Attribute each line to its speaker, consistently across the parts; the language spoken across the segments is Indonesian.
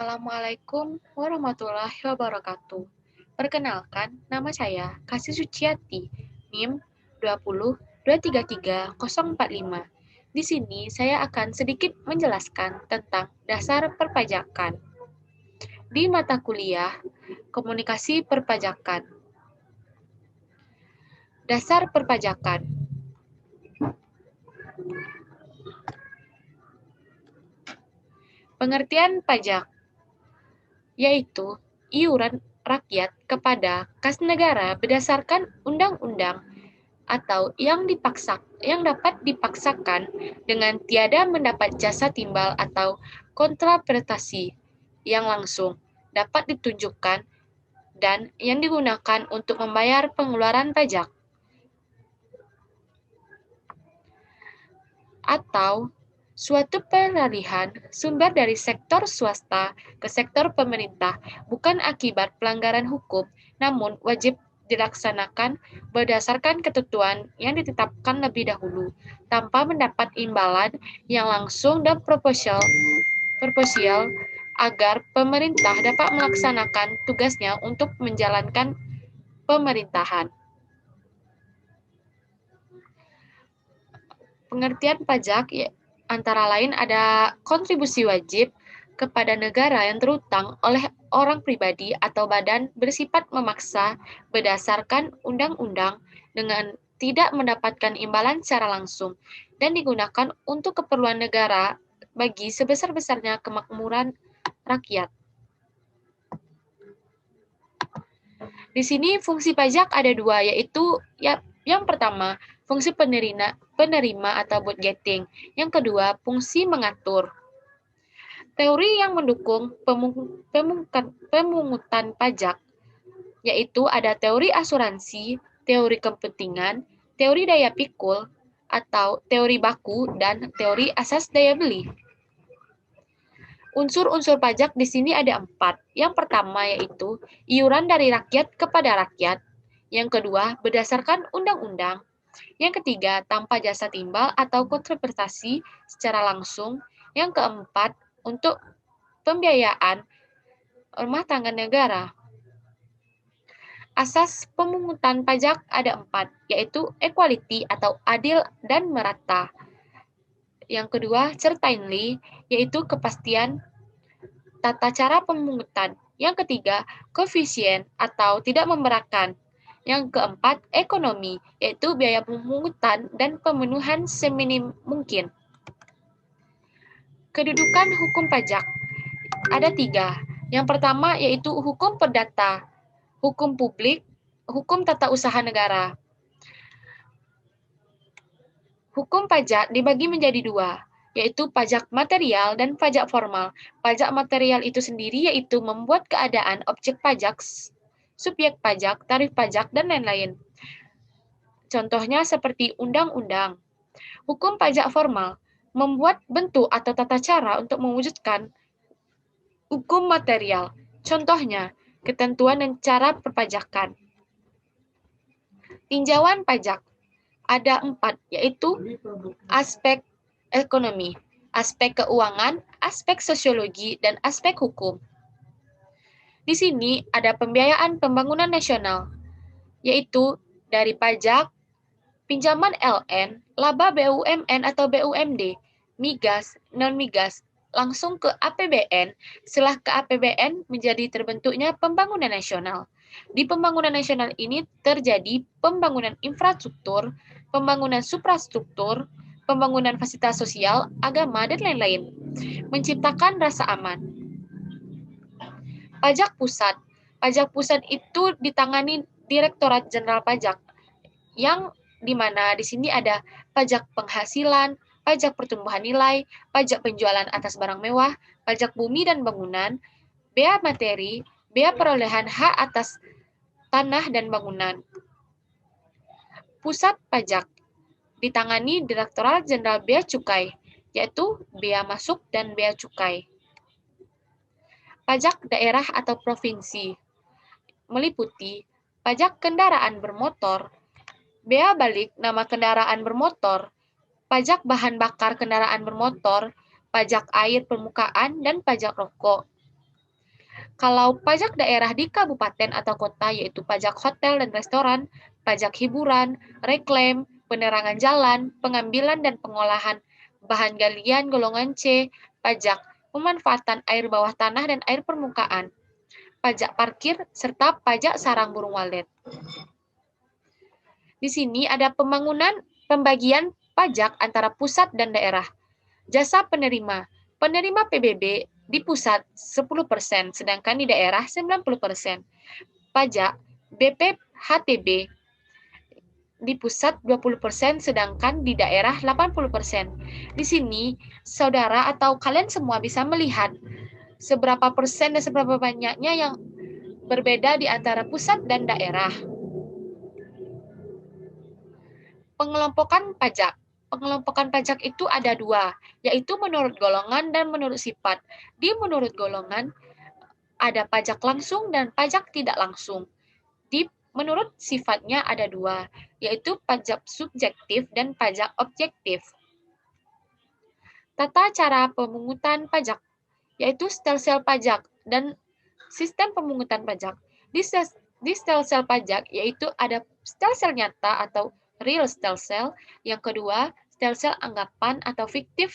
Speaker 1: Assalamualaikum warahmatullahi wabarakatuh. Perkenalkan, nama saya Kasih Suciati, NIM 2023345. Di sini saya akan sedikit menjelaskan tentang dasar perpajakan. Di mata kuliah Komunikasi Perpajakan. Dasar perpajakan. Pengertian pajak yaitu iuran rakyat kepada kas negara berdasarkan undang-undang atau yang dapat dipaksakan dengan tiada mendapat jasa timbal atau kontraprestasi yang langsung dapat ditunjukkan dan yang digunakan untuk membayar pengeluaran pajak atau suatu peralihan sumber dari sektor swasta ke sektor pemerintah bukan akibat pelanggaran hukum, namun wajib dilaksanakan berdasarkan ketentuan yang ditetapkan lebih dahulu, tanpa mendapat imbalan yang langsung dan proporsional agar pemerintah dapat melaksanakan tugasnya untuk menjalankan pemerintahan. Pengertian pajak antara lain ada kontribusi wajib kepada negara yang terutang oleh orang pribadi atau badan bersifat memaksa berdasarkan undang-undang dengan tidak mendapatkan imbalan secara langsung dan digunakan untuk keperluan negara bagi sebesar-besarnya kemakmuran rakyat. Di sini fungsi pajak ada dua, yaitu yang pertama, fungsi penerima atau budgeting. Yang kedua, fungsi mengatur. Teori yang mendukung pemungutan pajak, yaitu ada teori asuransi, teori kepentingan, teori daya pikul, atau teori baku, dan teori asas daya beli. Unsur-unsur pajak di sini ada 4. Yang pertama yaitu iuran dari rakyat kepada rakyat. Yang kedua, berdasarkan undang-undang. Yang ketiga, tanpa jasa timbal atau kontraprestasi secara langsung. Yang keempat, untuk pembiayaan rumah tangga negara. Asas pemungutan pajak ada 4, yaitu equality atau adil dan merata. Yang kedua, certainly, yaitu kepastian tata cara pemungutan. Yang ketiga, koefisien atau tidak memberatkan. Yang keempat, ekonomi, yaitu biaya pemungutan dan pemenuhan seminim mungkin. Kedudukan hukum pajak ada 3. Yang pertama yaitu hukum perdata, hukum publik, hukum tata usaha negara. Hukum pajak dibagi menjadi 2, yaitu pajak material dan pajak formal. Pajak material itu sendiri yaitu membuat keadaan objek pajak, subjek pajak, tarif pajak, dan lain-lain. Contohnya seperti undang-undang. Hukum pajak formal membuat bentuk atau tata cara untuk mewujudkan hukum material. Contohnya, ketentuan dan cara perpajakan. Tinjauan pajak ada 4, yaitu aspek ekonomi, aspek keuangan, aspek sosiologi, dan aspek hukum. Di sini ada pembiayaan pembangunan nasional, yaitu dari pajak, pinjaman LN, laba BUMN atau BUMD, migas, non-migas, langsung ke APBN, setelah ke APBN menjadi terbentuknya pembangunan nasional. Di pembangunan nasional ini terjadi pembangunan infrastruktur, pembangunan suprastruktur, pembangunan fasilitas sosial, agama, dan lain-lain. Menciptakan rasa aman. Pajak pusat. Pajak pusat itu ditangani Direktorat Jenderal Pajak, yang di mana di sini ada pajak penghasilan, pajak pertumbuhan nilai, pajak penjualan atas barang mewah, pajak bumi dan bangunan, bea materi, bea perolehan hak atas tanah dan bangunan. Pusat pajak ditangani Direktorat Jenderal Bea Cukai, yaitu bea masuk dan bea cukai. Pajak daerah atau provinsi meliputi pajak kendaraan bermotor, bea balik nama kendaraan bermotor, pajak bahan bakar kendaraan bermotor, pajak air permukaan, dan pajak rokok. Kalau pajak daerah di kabupaten atau kota yaitu pajak hotel dan restoran, pajak hiburan, reklame, penerangan jalan, pengambilan dan pengolahan bahan galian golongan C, pajak pemanfaatan air bawah tanah dan air permukaan, pajak parkir, serta pajak sarang burung walet. Di sini ada pembagian pajak antara pusat dan daerah. Jasa penerima. Penerima PBB di pusat 10%, sedangkan di daerah 90%. Pajak BPHTB di pusat 20%, sedangkan di daerah 80%. Di sini, saudara atau kalian semua bisa melihat seberapa persen dan seberapa banyaknya yang berbeda di antara pusat dan daerah. Pengelompokan pajak. Pengelompokan pajak itu ada dua, yaitu menurut golongan dan menurut sifat. Di menurut golongan, ada pajak langsung dan pajak tidak langsung. Di menurut sifatnya ada dua, yaitu pajak subjektif dan pajak objektif. Tata cara pemungutan pajak, yaitu stelsel pajak dan sistem pemungutan pajak. Di stelsel pajak, yaitu ada stelsel nyata atau real stelsel, yang kedua stelsel anggapan atau fiktif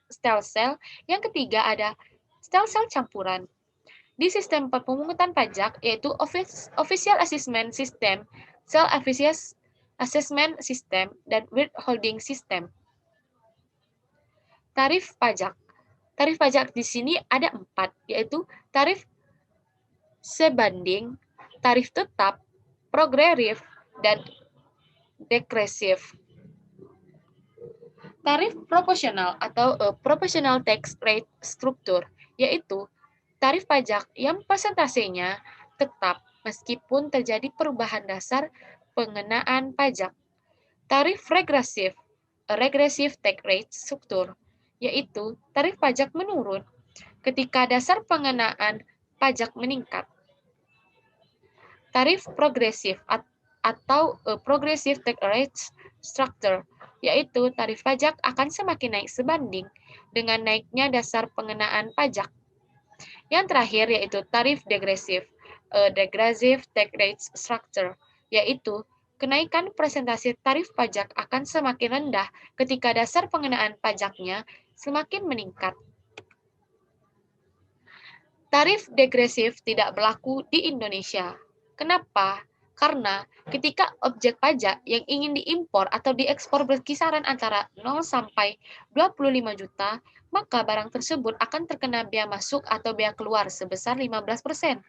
Speaker 1: stelsel, yang ketiga ada stelsel campuran. Di sistem pemungutan pajak, yaitu Official Assessment System, Self Assessment System, dan Withholding System. Tarif pajak. Tarif pajak di sini ada 4, yaitu tarif sebanding, tarif tetap, progresif, dan degresif. Tarif proporsional atau proportional tax rate structure, yaitu tarif pajak yang persentasenya tetap meskipun terjadi perubahan dasar pengenaan pajak. Tarif regresif, regressive tax rate structure, yaitu tarif pajak menurun ketika dasar pengenaan pajak meningkat. Tarif progresif atau progressive tax rate structure, yaitu tarif pajak akan semakin naik sebanding dengan naiknya dasar pengenaan pajak. Yang terakhir yaitu tarif degresif, degressive tax rate structure, yaitu kenaikan presentasi tarif pajak akan semakin rendah ketika dasar pengenaan pajaknya semakin meningkat. Tarif degresif tidak berlaku di Indonesia. Kenapa? Karena ketika objek pajak yang ingin diimpor atau diekspor berkisaran antara 0 sampai 25 juta, maka barang tersebut akan terkena bea masuk atau bea keluar sebesar 15%.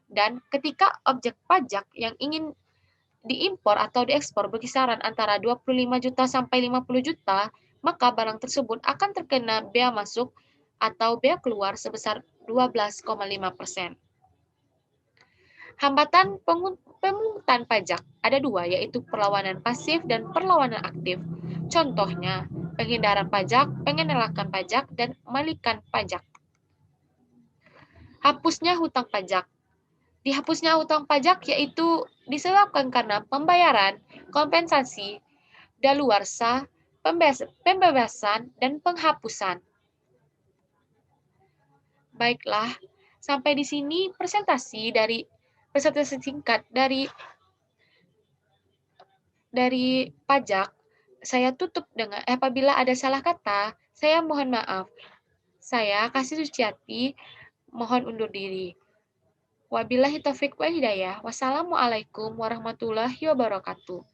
Speaker 1: Dan ketika objek pajak yang ingin diimpor atau diekspor berkisaran antara 25 juta sampai 50 juta, maka barang tersebut akan terkena bea masuk atau bea keluar sebesar 12,5%. Hambatan pemungutan pajak ada dua, yaitu perlawanan pasif dan perlawanan aktif. Contohnya, penghindaran pajak, pengenalakan pajak, dan malikan pajak. Hapusnya hutang pajak. Dihapusnya hutang pajak yaitu disebabkan karena pembayaran, kompensasi, daluarsa, pembebasan, dan penghapusan. Baiklah, sampai di sini presentasi singkat dari pajak. Saya tutup dengan apabila ada salah kata, saya mohon maaf. Saya Kasih Suciati mohon undur diri. Wabillahi taufiq wal hidayah. Wassalamualaikum warahmatullahi wabarakatuh.